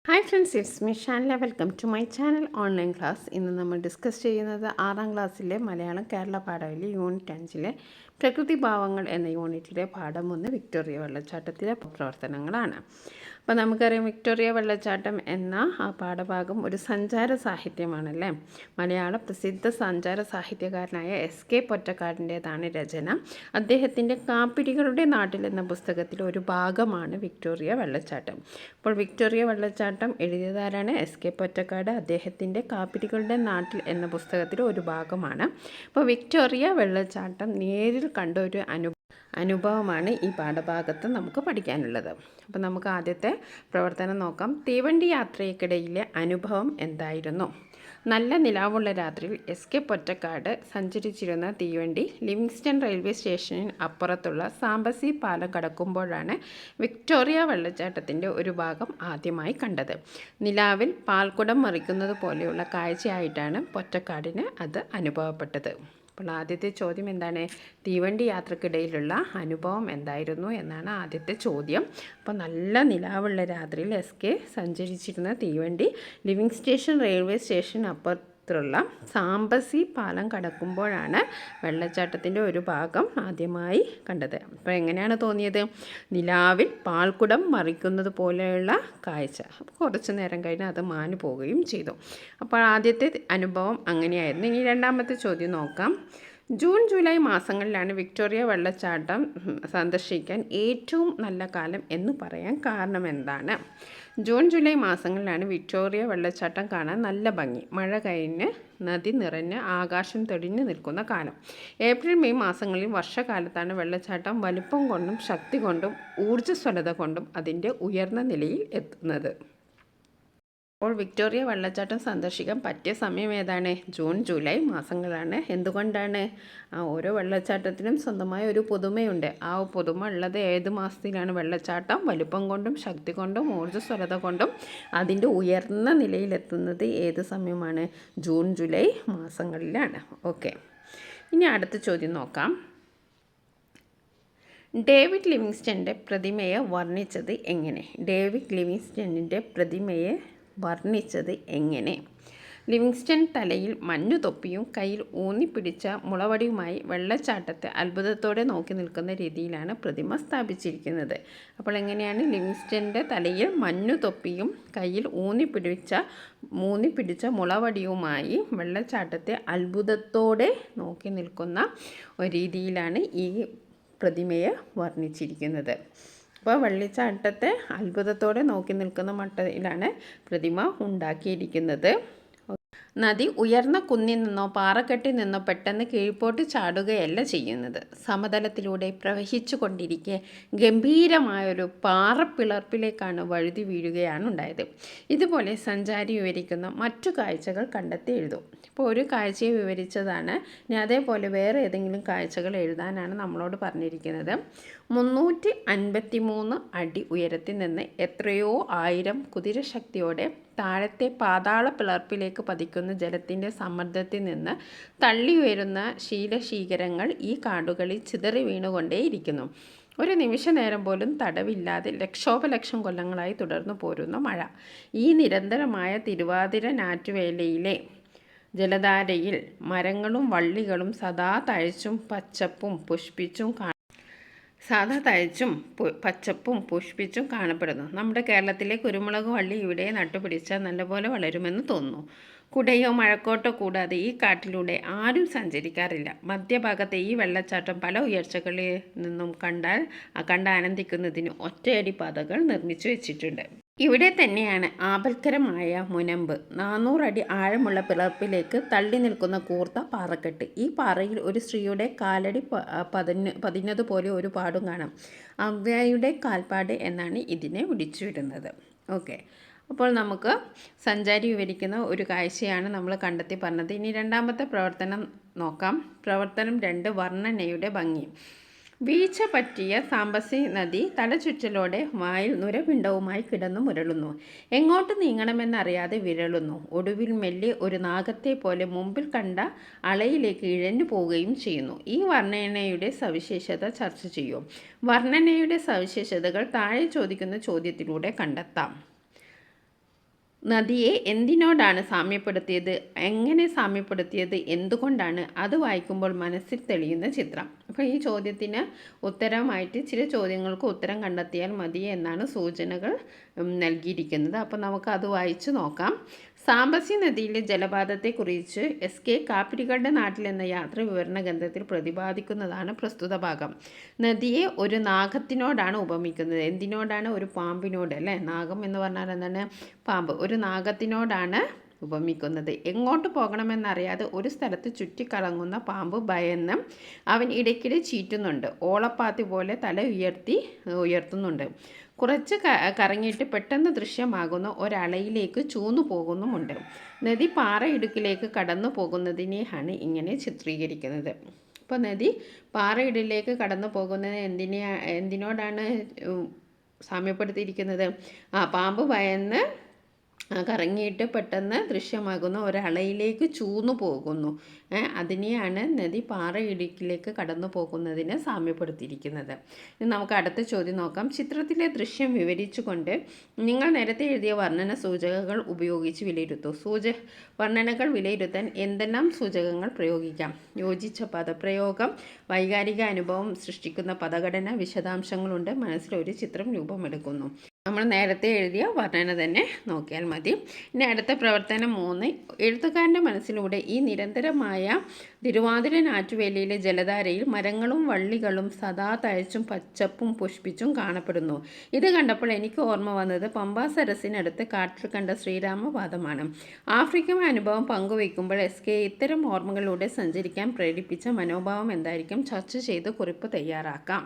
Hi friends, it's me Shanla. Welcome to my channel online class. ഇന്ന് നമ്മൾ discuss ചെയ്യുന്നത് 6ാം ക്ലാസ്സിലെ മലയാളം കേരള പാഠാവലി യൂണിറ്റ് 5 പ്രകൃതി ഭാവങ്ങൾ എന്ന യൂണിറ്റിലെ പാഠം 1 വിക്ടോറിയ വെള്ളച്ചാട്ടത്തിലെ പ്രവർത്തനങ്ങളാണ്. അപ്പോൾ നമുക്കറിയാം, വിക്ടോറിയ വെള്ളച്ചാട്ടം എന്ന ആ പാഠഭാഗം ഒരു സഞ്ചാര സാഹിത്യമാണല്ലേ. മലയാള പ്രസിദ്ധ സഞ്ചാര സാഹിത്യകാരനായ എസ്.കെ. പൊറ്റക്കാടിൻ്റേതാണ് രചന. അദ്ദേഹത്തിൻ്റെ കാപ്പിരികളുടെ നാട്ടിൽ എന്ന പുസ്തകത്തിലെ ഒരു ഭാഗമാണ് വിക്ടോറിയ വെള്ളച്ചാട്ടം. അപ്പോൾ വിക്ടോറിയ വെള്ളച്ചാട്ടം എഴുതിയതാരാണ്? എസ്.കെ. പൊറ്റക്കാട്. അദ്ദേഹത്തിൻ്റെ കാപ്പിരികളുടെ നാട്ടിൽ എന്ന പുസ്തകത്തിലെ ഒരു ഭാഗമാണ്. അപ്പോൾ വിക്ടോറിയ വെള്ളച്ചാട്ടം നേരിൽ കണ്ട ഒരു അനുഭവമാണ് ഈ പാഠഭാഗത്ത് നമുക്ക് പഠിക്കാനുള്ളത്. അപ്പോൾ നമുക്ക് ആദ്യത്തെ പ്രവർത്തനം നോക്കാം. തീവണ്ടി യാത്രയ്ക്കിടയിലെ അനുഭവം എന്തായിരുന്നു? നല്ല നിലാവുള്ള രാത്രിയിൽ എസ്.കെ. പൊറ്റക്കാട് സഞ്ചരിച്ചിരുന്ന തീവണ്ടി ലിവിങ്സ്റ്റൺ റെയിൽവേ സ്റ്റേഷനിൽ അപ്പുറത്തുള്ള സാംബസി പാലം കടക്കുമ്പോഴാണ് വിക്ടോറിയ വെള്ളച്ചാട്ടത്തിൻ്റെ ഒരു ഭാഗം ആദ്യമായി കണ്ടത്. നിലാവിൽ പാൽക്കുടം മറിക്കുന്നത് പോലെയുള്ള കാഴ്ചയായിട്ടാണ് പൊറ്റക്കാടിന് അത് അനുഭവപ്പെട്ടത്. അപ്പോൾ ആദ്യത്തെ ചോദ്യം എന്താണ്? തീവണ്ടി യാത്രക്കിടയിലുള്ള അനുഭവം എന്തായിരുന്നു എന്നാണ് ആദ്യത്തെ ചോദ്യം. അപ്പോൾ നല്ല നിലാവുള്ള രാത്രിയിൽ എസ്.കെ. സഞ്ചരിച്ചിരുന്ന തീവണ്ടി ലിവിങ്സ്റ്റൺ റെയിൽവേ സ്റ്റേഷൻ അപ്പുറത്തുള്ള സാംബസി പാലം കടക്കുമ്പോഴാണ് വെള്ളച്ചാട്ടത്തിൻ്റെ ഒരു ഭാഗം ആദ്യമായി കണ്ടത്. അപ്പോൾ എങ്ങനെയാണ് തോന്നിയത്? നിലാവിൽ പാൽക്കുടം മറിക്കുന്നത് പോലെയുള്ള കാഴ്ച. അപ്പോൾ കുറച്ച് നേരം കഴിഞ്ഞ് അത് മാഞ്ഞു പോവുകയും ചെയ്തു. അപ്പോൾ ആദ്യത്തെ അനുഭവം അങ്ങനെയായിരുന്നു. ഇനി രണ്ടാമത്തെ ചോദ്യം നോക്കാം. ജൂൺ ജൂലൈ മാസങ്ങളിലാണ് വിക്ടോറിയ വെള്ളച്ചാട്ടം സന്ദർശിക്കാൻ ഏറ്റവും നല്ല കാലം എന്ന് പറയാൻ കാരണം എന്താണ്? ജൂൺ ജൂലൈ മാസങ്ങളിലാണ് വിക്ടോറിയ വെള്ളച്ചാട്ടം കാണാൻ നല്ല ഭംഗി. മഴ കഴിഞ്ഞ് നദി നിറഞ്ഞ് ആകാശം തെളിഞ്ഞു നിൽക്കുന്ന കാലം. ഏപ്രിൽ മെയ് മാസങ്ങളിൽ വർഷകാലത്താണ് വെള്ളച്ചാട്ടം വലുപ്പം കൊണ്ടും ശക്തി കൊണ്ടും ഊർജ്ജസ്വലത കൊണ്ടും അതിൻ്റെ ഉയർന്ന നിലയിൽ എത്തുന്നത്. അപ്പോൾ വിക്ടോറിയ വെള്ളച്ചാട്ടം സന്ദർശിക്കാൻ പറ്റിയ സമയം ഏതാണ്? ജൂൺ ജൂലൈ മാസങ്ങളാണ്. എന്തുകൊണ്ടാണ്? ഓരോ വെള്ളച്ചാട്ടത്തിനും സ്വന്തമായ ഒരു പുതുമയുണ്ട്. ആ പുതുമ ഉള്ളത് ഏത് മാസത്തിലാണ്? വെള്ളച്ചാട്ടം വലുപ്പം കൊണ്ടും ശക്തി കൊണ്ടും ഊർജ്ജസ്വലത കൊണ്ടും അതിൻ്റെ ഉയർന്ന നിലയിലെത്തുന്നത് ഏത് സമയമാണ്? ജൂൺ ജൂലൈ മാസങ്ങളിലാണ്. ഓക്കെ, ഇനി അടുത്ത ചോദ്യം നോക്കാം. ഡേവിഡ് ലിവിങ്സ്റ്റണിൻ്റെ പ്രതിമയെ വർണ്ണിച്ചത് എങ്ങനെ? ഡേവിഡ് ലിവിങ്സ്റ്റണിൻ്റെ പ്രതിമയെ വർണ്ണിച്ചത് എങ്ങനെ? ലിവിങ്സ്റ്റൺ തലയിൽ മഞ്ഞുതൊപ്പിയും കയ്യിൽ ഊന്നിപ്പിടിച്ച മുളവടിയുമായി വെള്ളച്ചാട്ടത്തെ അത്ഭുതത്തോടെ നോക്കി നിൽക്കുന്ന രീതിയിലാണ് പ്രതിമ സ്ഥാപിച്ചിരിക്കുന്നത്. അപ്പോൾ എങ്ങനെയാണ്? ലിവിങ്സ്റ്റണിൻ്റെ തലയിൽ മഞ്ഞുതൊപ്പിയും കയ്യിൽ ഊന്നിപ്പിടിച്ച മുളവടിയുമായി വെള്ളച്ചാട്ടത്തെ അത്ഭുതത്തോടെ നോക്കി നിൽക്കുന്ന ഒരു രീതിയിലാണ് ഈ പ്രതിമയെ വർണ്ണിച്ചിരിക്കുന്നത്. അപ്പോൾ വെള്ളച്ചാട്ടത്തെ അത്ഭുതത്തോടെ നോക്കി നിൽക്കുന്ന മട്ടിലാണ് പ്രതിമ ഉണ്ടാക്കിയിരിക്കുന്നത്. നദി ഉയർന്ന കുന്നിൽ നിന്നോ പാറക്കെട്ടിൽ നിന്നോ പെട്ടെന്ന് കീഴ്പോട്ട് ചാടുകയല്ല ചെയ്യുന്നത്. സമതലത്തിലൂടെ പ്രവഹിച്ചു കൊണ്ടിരിക്കെ ഗംഭീരമായൊരു പാറപ്പിളർപ്പിലേക്കാണ് വഴുതി വീഴുകയാണ് ഉണ്ടായത്. ഇതുപോലെ സഞ്ചാരി വിവരിക്കുന്ന മറ്റു കാഴ്ചകൾ കണ്ടെത്തി എഴുതും. ഇപ്പോൾ ഒരു കാഴ്ചയെ വിവരിച്ചതാണ്. ഇനി അതേപോലെ വേറെ ഏതെങ്കിലും കാഴ്ചകൾ എഴുതാനാണ് നമ്മളോട് പറഞ്ഞിരിക്കുന്നത്. 353 അടി ഉയരത്തിൽ നിന്ന് എത്രയോ ആയിരം കുതിരശക്തിയോടെ താഴത്തെ പാതാള പിളർപ്പിലേക്ക് പതിക്കുന്ന ജലത്തിൻ്റെ സമ്മർദ്ദത്തിൽ നിന്ന് തള്ളി ഉയരുന്ന ശീലശീകരങ്ങൾ ഈ കാടുകളിൽ ചിതറി വീണുകൊണ്ടേയിരിക്കുന്നു. ഒരു നിമിഷ നേരം പോലും തടവില്ലാതെ ലക്ഷോപലക്ഷം കൊല്ലങ്ങളായി തുടർന്നു പോരുന്ന മഴ. ഈ നിരന്തരമായ തിരുവാതിര ഞാറ്റുവേലയിലെ ജലധാരയിൽ മരങ്ങളും വള്ളികളും സദാ തഴച്ചും പച്ചപ്പും പുഷ്പിച്ചും കാണപ്പെടുന്നു. നമ്മുടെ കേരളത്തിലെ കുരുമുളക് വള്ളി ഇവിടെ നട്ടുപിടിച്ചാൽ നല്ലപോലെ വളരുമെന്ന് തോന്നുന്നു. കുടയോ മഴക്കോട്ടോ കൂടാതെ ഈ കാട്ടിലൂടെ ആരും സഞ്ചരിക്കാറില്ല. മധ്യഭാഗത്തെ ഈ വെള്ളച്ചാട്ടം പല ഉയർച്ചകളിൽ നിന്നും കണ്ട് ആനന്ദിക്കുന്നതിന് ഒറ്റയടി പാതകൾ നിർമ്മിച്ചു വെച്ചിട്ടുണ്ട്. ഇവിടെ തന്നെയാണ് ആപൽക്കരമായ മുനമ്പ്. 400 അടി ആഴമുള്ള പിളർപ്പിലേക്ക് തള്ളി നിൽക്കുന്ന കൂർത്ത പാറക്കെട്ട്. ഈ പാറയിൽ ഒരു സ്ത്രീയുടെ കാലടി പതിഞ്ഞതുപോലെ ഒരു പാടും കാണാം. അവ്യയുടെ കാൽപ്പാട് എന്നാണ് ഇതിനെ വിളിച്ചുവിടുന്നത്. ഓക്കെ, അപ്പോൾ നമുക്ക് സഞ്ചാരി വിവരിക്കുന്ന ഒരു കാഴ്ചയാണ് നമ്മൾ കണ്ടെത്തി പറഞ്ഞത്. ഇനി രണ്ടാമത്തെ പ്രവർത്തനം നോക്കാം. പ്രവർത്തനം 2, വർണ്ണനയുടെ ഭംഗി. വീഴ്ച പറ്റിയ സാംബസി നദി തലചുറ്റലോടെ വായിൽ നുരപിണ്ഡവുമായി കിടന്നു മുരളുന്നു. എങ്ങോട്ട് നീങ്ങണമെന്നറിയാതെ വിരളുന്നു. ഒടുവിൽ മെല്ലെ ഒരു നാഗത്തെ പോലെ മുമ്പിൽ കണ്ട അളയിലേക്ക് ഇഴഞ്ഞു പോവുകയും ചെയ്യുന്നു. ഈ വർണ്ണനയുടെ സവിശേഷത ചർച്ച ചെയ്യൂ. വർണ്ണനയുടെ സവിശേഷതകൾ താഴെ ചോദിക്കുന്ന ചോദ്യത്തിലൂടെ കണ്ടെത്താം. നദിയെ എന്തിനോടാണ് സാമ്യപ്പെടുത്തിയത്, എങ്ങനെ സാമ്യപ്പെടുത്തിയത്, എന്തുകൊണ്ടാണ്, അത് വായിക്കുമ്പോൾ മനസ്സിൽ തെളിയുന്ന ചിത്രം. അപ്പോൾ ഈ ചോദ്യത്തിന് ഉത്തരമായിട്ട് ചില ചോദ്യങ്ങൾക്ക് ഉത്തരം കണ്ടെത്തിയാൽ മതി എന്നാണ് സൂചനകൾ നൽകിയിരിക്കുന്നത്. അപ്പോൾ നമുക്ക് അത് വായിച്ചു നോക്കാം. സാംബസി നദിയിലെ ജലപാതത്തെക്കുറിച്ച് എസ്.കെ. കാപ്പിരികളുടെ നാട്ടിൽ എന്ന യാത്ര വിവരണ ഗ്രന്ഥത്തിൽ പ്രതിപാദിക്കുന്നതാണ് പ്രസ്തുത ഭാഗം. നദിയെ ഒരു നാഗത്തിനോടാണ് ഉപമിക്കുന്നത്. എന്തിനോടാണ്? ഒരു പാമ്പിനോട് അല്ലേ. നാഗം എന്ന് പറഞ്ഞാൽ എന്താണ്? പാമ്പ്. ഒരു നാഗത്തിനോടാണ് ഉപമിക്കുന്നത്. എങ്ങോട്ട് പോകണമെന്നറിയാതെ ഒരു സ്ഥലത്ത് ചുറ്റിക്കറങ്ങുന്ന പാമ്പ് ഭയന്ന് അവൻ ഇടയ്ക്കിടെ ചീറ്റുന്നുണ്ട്. ഓളപ്പാത്തി പോലെ തല ഉയർത്തുന്നുണ്ട്. കുറച്ച് കറങ്ങിയിട്ട് പെട്ടെന്ന് ദൃശ്യമാകുന്ന ഒരളയിലേക്ക് ചൂന്നു പോകുന്നുമുണ്ട്. നദി പാറയിടുക്കിലേക്ക് കടന്നു പോകുന്നതിനെയാണ് ഇങ്ങനെ ചിത്രീകരിക്കുന്നത്. അപ്പോൾ നദി പാറയിടിലേക്ക് കടന്നു പോകുന്നത് എന്തിനോടാണ് സാമ്യപ്പെടുത്തിയിരിക്കുന്നത്? പാമ്പ് ഭയന്ന് കറങ്ങിയിട്ട് പെട്ടെന്ന് ദൃശ്യമാകുന്ന ഒരളയിലേക്ക് ചൂന്നു പോകുന്നു. അതിനെയാണ് നദി പാറയിടുക്കിലേക്ക് കടന്നു പോകുന്നതിനെ സാമ്യപ്പെടുത്തിയിരിക്കുന്നത്. ഇനി നമുക്ക് അടുത്ത ചോദ്യം നോക്കാം. ചിത്രത്തിലെ ദൃശ്യം വിവരിച്ചുകൊണ്ട് നിങ്ങൾ നേരത്തെ എഴുതിയ വർണ്ണന സൂചകങ്ങൾ ഉപയോഗിച്ച് വിലയിരുത്തൂ. വർണ്ണനകൾ വിലയിരുത്താൻ എന്തെല്ലാം സൂചകങ്ങൾ പ്രയോഗിക്കാം? യോജിച്ച പദപ്രയോഗം, വൈകാരിക അനുഭവം സൃഷ്ടിക്കുന്ന പദഘടന, വിശദാംശങ്ങളുണ്ട്, മനസ്സിലൊരു ചിത്രം രൂപമെടുക്കുന്നു. നമ്മൾ നേരത്തെ എഴുതിയ വർണ്ണന തന്നെ നോക്കിയാൽ മതി. ഇനി അടുത്ത പ്രവർത്തനം 3. എഴുത്തുകാരൻ്റെ മനസ്സിലൂടെ ഈ നിരന്തരമായ തിരുവാതിര ഞാറ്റുവേലിയിലെ ജലധാരയിൽ മരങ്ങളും വള്ളികളും സദാ തഴച്ചും പച്ചപ്പും പുഷ്പിച്ചും കാണപ്പെടുന്നു. ഇത് കണ്ടപ്പോൾ എനിക്ക് ഓർമ്മ വന്നത് പമ്പാ സരസിനടുത്ത് കാട്ടിൽ കണ്ട ശ്രീരാമപാദമാണ്. ആഫ്രിക്കൻ അനുഭവം പങ്കുവയ്ക്കുമ്പോൾ എസ്.കെ. ഇത്തരം ഓർമ്മകളിലൂടെ സഞ്ചരിക്കാൻ പ്രേരിപ്പിച്ച മനോഭാവം എന്തായിരിക്കും? ചർച്ച ചെയ്ത് കുറിപ്പ് തയ്യാറാക്കാം.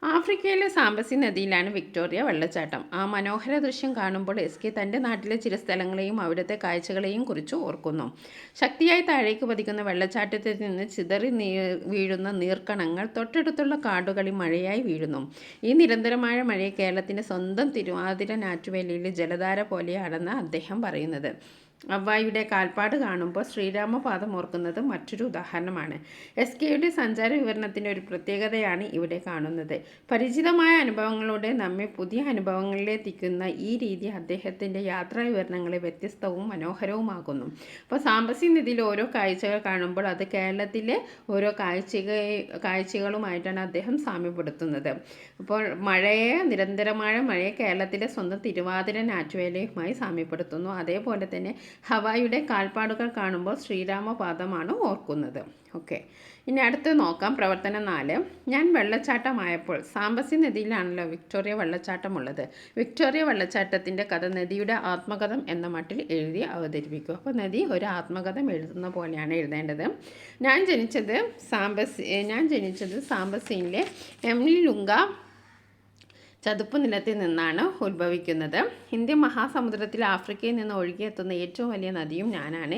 ആഫ്രിക്കയിലെ സാംബസി നദിയിലാണ് വിക്ടോറിയ വെള്ളച്ചാട്ടം. ആ മനോഹര ദൃശ്യം കാണുമ്പോൾ എസ്.കെ. തൻ്റെ നാട്ടിലെ ചില സ്ഥലങ്ങളെയും അവിടുത്തെ കാഴ്ചകളെയും കുറിച്ച് ഓർക്കുന്നു. ശക്തിയായി താഴേക്ക് പതിക്കുന്ന വെള്ളച്ചാട്ടത്തിൽ നിന്ന് ചിതറി വീഴുന്ന നീർക്കണങ്ങൾ തൊട്ടടുത്തുള്ള കാടുകളിൽ മഴയായി വീഴുന്നു. ഈ നിരന്തരമായ മഴയെ കേരളത്തിൻ്റെ സ്വന്തം തിരുവാതിര ഞാറ്റുവേലിയിലെ ജലധാര പോലെയാണെന്ന് അദ്ദേഹം പറയുന്നത്. അവ്വായുടെ കാൽപ്പാട് കാണുമ്പോൾ ശ്രീരാമപാദം ഓർക്കുന്നത് മറ്റൊരു ഉദാഹരണമാണ്. എസ്.കെയുടെ സഞ്ചാര വിവരണത്തിൻ്റെ ഒരു പ്രത്യേകതയാണ് ഇവിടെ കാണുന്നത്. പരിചിതമായ അനുഭവങ്ങളിലൂടെ നമ്മെ പുതിയ അനുഭവങ്ങളിലെത്തിക്കുന്ന ഈ രീതി അദ്ദേഹത്തിൻ്റെ യാത്രാ വിവരണങ്ങളെ വ്യത്യസ്തവും മനോഹരവുമാകുന്നു. അപ്പോൾ സാംബസി നദിയിലെ ഓരോ കാഴ്ചകൾ കാണുമ്പോൾ അത് കേരളത്തിലെ ഓരോ കാഴ്ചകളുമായിട്ടാണ് അദ്ദേഹം സാമ്യപ്പെടുത്തുന്നത്. അപ്പോൾ നിരന്തരമായ മഴയെ കേരളത്തിലെ സ്വന്തം തിരുവാതിര ഞാറ്റുവേലയുമായി സാമ്യപ്പെടുത്തുന്നു. അതേപോലെ തന്നെ ഹവായിയുടെ കാൽപ്പാടുകൾ കാണുമ്പോൾ ശ്രീരാമപാദമാണ് ഓർക്കുന്നത്. ഓക്കെ, ഇനി അടുത്ത് നോക്കാം. പ്രവർത്തനം 4. ഞാൻ വെള്ളച്ചാട്ടമായപ്പോൾ. സാംബസി നദിയിലാണല്ലോ വിക്ടോറിയ വെള്ളച്ചാട്ടമുള്ളത്. വിക്ടോറിയ വെള്ളച്ചാട്ടത്തിൻ്റെ കഥ നദിയുടെ ആത്മകഥം എന്ന മട്ടിൽ എഴുതി അവതരിപ്പിക്കും. അപ്പോൾ നദി ഒരു ആത്മകഥം എഴുതുന്ന പോലെയാണ് എഴുതേണ്ടത്. ഞാൻ ജനിച്ചത് സാംബസിയിലെ എംലിലുങ്ക ചതുപ്പ് നിലത്തിൽ നിന്നാണ് ഉത്ഭവിക്കുന്നത്. ഇന്ത്യൻ മഹാസമുദ്രത്തിൽ ആഫ്രിക്കയിൽ നിന്ന് ഒഴുകിയെത്തുന്ന ഏറ്റവും വലിയ നദിയും ഞാനാണ്.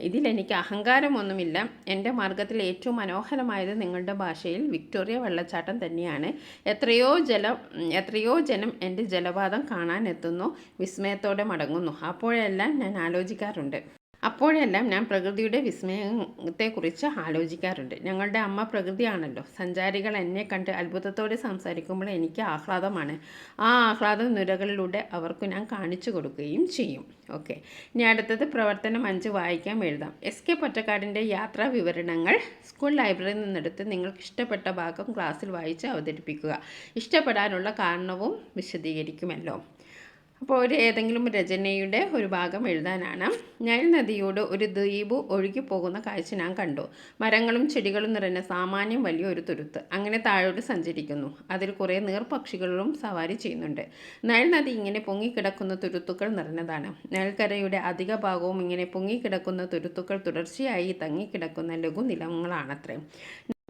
ഇതിലെനിക്ക് അഹങ്കാരമൊന്നുമില്ല. എൻ്റെ മാർഗത്തിൽ ഏറ്റവും മനോഹരമായത് നിങ്ങളുടെ ഭാഷയിൽ വിക്ടോറിയ വെള്ളച്ചാട്ടം തന്നെയാണ്. എത്രയോ ജനം എൻ്റെ ജലപാതം കാണാൻ എത്തുന്നു, വിസ്മയത്തോടെ മടങ്ങുന്നു. അപ്പോഴെല്ലാം ഞാൻ പ്രകൃതിയുടെ വിസ്മയത്തെക്കുറിച്ച് ആലോചിക്കാറുണ്ട്. ഞങ്ങളുടെ അമ്മ പ്രകൃതിയാണല്ലോ. സഞ്ചാരികൾ എന്നെ കണ്ട് അത്ഭുതത്തോടെ സംസാരിക്കുമ്പോൾ എനിക്ക് ആഹ്ലാദമാണ്. ആ ആഹ്ലാദ നുരകളിലൂടെ അവർക്ക് ഞാൻ കാണിച്ചു കൊടുക്കുകയും ചെയ്യും. ഓക്കെ, ഇനി അടുത്തത് പ്രവർത്തനം 5 വായിക്കാം, എഴുതാം. എസ്.കെ. പൊറ്റക്കാടിൻ്റെ യാത്രാ വിവരണങ്ങൾ സ്കൂൾ ലൈബ്രറിയിൽ നിന്നെടുത്ത് നിങ്ങൾക്ക് ഇഷ്ടപ്പെട്ട ഭാഗം ക്ലാസ്സിൽ വായിച്ച് അവതരിപ്പിക്കുക. ഇഷ്ടപ്പെടാനുള്ള കാരണവും വിശദീകരിക്കുമല്ലോ. അപ്പോൾ ഏതെങ്കിലും രചനയുടെ ഒരു ഭാഗം എഴുതാനാണ്. നൈൽ നദിയോട് ഒരു ദ്വീപ് ഒഴുകിപ്പോകുന്ന കാഴ്ച ഞാൻ കണ്ടു. മരങ്ങളും ചെടികളും നിറഞ്ഞ സാമാന്യം വലിയൊരു തുരുത്ത് അങ്ങനെ താഴോട്ട് സഞ്ചരിക്കുന്നു. അതിൽ കുറേ നീർപക്ഷികളും സവാരി ചെയ്യുന്നുണ്ട്. നൈൽ നദി ഇങ്ങനെ പൊങ്ങിക്കിടക്കുന്ന തുരുത്തുക്കൾ നിറഞ്ഞതാണ്. നൈൽക്കരയുടെ അധിക ഭാഗവും ഇങ്ങനെ പൊങ്ങിക്കിടക്കുന്ന തുരുത്തുക്കൾ തുടർച്ചയായി തങ്ങിക്കിടക്കുന്ന ലഘുനിലങ്ങളാണത്രേ.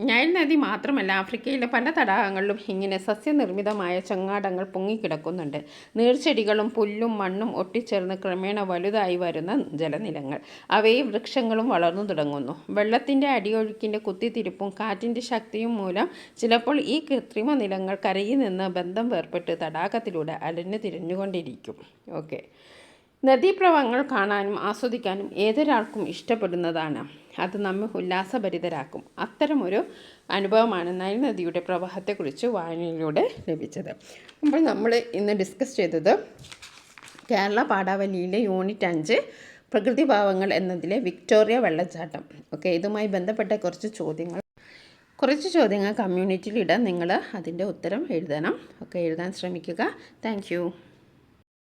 നൈൽ നദി മാത്രമല്ല, ആഫ്രിക്കയിലെ പല തടാകങ്ങളിലും ഇങ്ങനെ സസ്യനിർമ്മിതമായ ചങ്ങാടങ്ങൾ പൊങ്ങിക്കിടക്കുന്നുണ്ട്. നീർച്ചെടികളും പുല്ലും മണ്ണും ഒട്ടിച്ചേർന്ന് ക്രമേണ വലുതായി വരുന്ന ജലനിലങ്ങൾ. അവയിൽ വൃക്ഷങ്ങളും വളർന്നു തുടങ്ങുന്നു. വെള്ളത്തിൻ്റെ അടിയൊഴുക്കിൻ്റെ കുത്തിത്തിരിപ്പും കാറ്റിൻ്റെ ശക്തിയും മൂലം ചിലപ്പോൾ ഈ കൃത്രിമ നിലങ്ങൾ കരയിൽ നിന്ന് ബന്ധം വേർപെട്ട് തടാകത്തിലൂടെ അലഞ്ഞു തിരിഞ്ഞുകൊണ്ടിരിക്കും. ഓക്കെ, നദീപ്രവാഹങ്ങൾ കാണാനും ആസ്വദിക്കാനും ഏതൊരാൾക്കും ഇഷ്ടപ്പെടുന്നതാണ്. അത് നമ്മെ ഉല്ലാസഭരിതരാക്കും. അത്തരമൊരു അനുഭവമാണ് നൈൽ നദിയുടെ പ്രവാഹത്തെക്കുറിച്ച് വായനയിലൂടെ ലഭിച്ചത്. അപ്പോൾ നമ്മൾ ഇന്ന് ഡിസ്കസ് ചെയ്തത് കേരള പാഠാവലിയിലെ യൂണിറ്റ് 5 പ്രകൃതി ഭാവങ്ങൾ എന്നതിലെ വിക്ടോറിയ വെള്ളച്ചാട്ടം. ഓക്കെ, ഇതുമായി ബന്ധപ്പെട്ട കുറച്ച് ചോദ്യങ്ങൾ കമ്മ്യൂണിറ്റിയിൽ ഇടാൻ നിങ്ങൾ അതിൻ്റെ ഉത്തരം എഴുതണം. ഓക്കെ, എഴുതാൻ ശ്രമിക്കുക. താങ്ക്